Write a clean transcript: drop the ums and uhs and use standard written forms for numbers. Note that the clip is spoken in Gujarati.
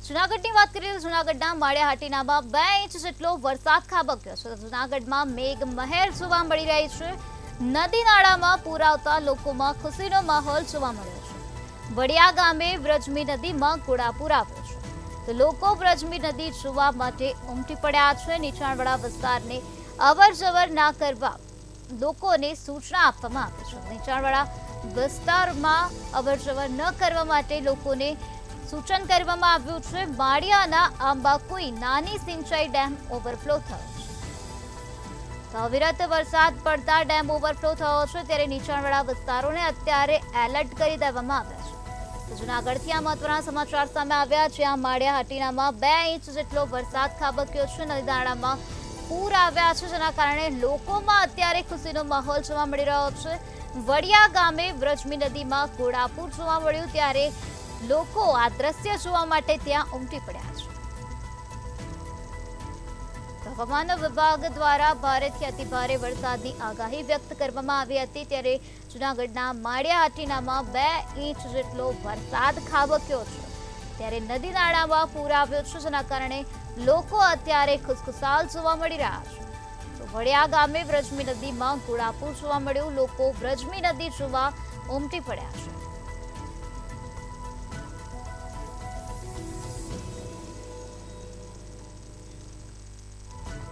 જૂનાગઢની વાત કરીએ તો જૂનાગઢના માળિયાહાટીનામાં 2 ઇંચ જેટલો વરસાદ ખાબક્યો છે. જૂનાગઢમાં મેઘ મહેર જોવા મળી રહી છે. નદી નાળામાં પૂર આવતા લોકોમાં ખુશીનો માહોલ જોવા મળ્યો છે. વડિયા ગામે વ્રજમી નદીમાં ઘોડાપૂર આવ્યો છે તો લોકો વ્રજમી નદી જોવા માટે ઉમટી પડ્યા છે. નીચાણવાળા વિસ્તારને અવરજવર ના કરવા લોકોને સૂચના આપવામાં આવી છે. નીચાણવાળા વિસ્તારમાં અવરજવર ન કરવા માટે લોકોને સૂચન કરવામાં આવ્યું છે. માળિયાના આંબાકુઈ નાની સિંચાઈ ડેમ ઓવરફ્લો થયો છે. તો અવિરત વરસાદ પડતા ડેમ ઓવરફ્લો થયો છે ત્યારે નીચાણવાળા વિસ્તારોને અત્યારે એલર્ટ કરી દેવામાં આવ્યા છે. તો જૂનાગઢથી આ મહત્વના સમાચાર સામે આવ્યા જ્યાં માળિયાહાટીનામાં 2 ઇંચ જેટલો વરસાદ ખાબક્યો છે. નદી નાળામાં પૂર આવ્યા છે જેના કારણે લોકોમાં અત્યારે ખુશીનો માહોલ જોવા મળી રહ્યો છે. વડિયા ગામે વ્રજમી નદીમાં ઘોડાપૂર જોવા મળ્યું ત્યારે લોકો આ દ્રશ્ય જોવા માટે ત્યાં ઉમટી પડ્યા છે. હવામાન વિભાગ દ્વારા ભારેથી અતિભારે વરસાદની આગાહી વ્યક્ત કરવામાં આવી હતી ત્યારે જૂનાગઢના માળિયાહાટીનામાં 2 ઇંચ જેટલો વરસાદ ખાબક્યો છે ત્યારે નદી નાળામાં પૂર આવ્યો છે જેના કારણે લોકો અત્યારે ખુશખુશાલ જોવા મળી રહ્યા છે. તો વડિયા ગામે વ્રજમી નદીમાં ઘોડાપૂર જોવા મળ્યું. લોકો વ્રજમી નદી જોવા ઉમટી પડ્યા છે.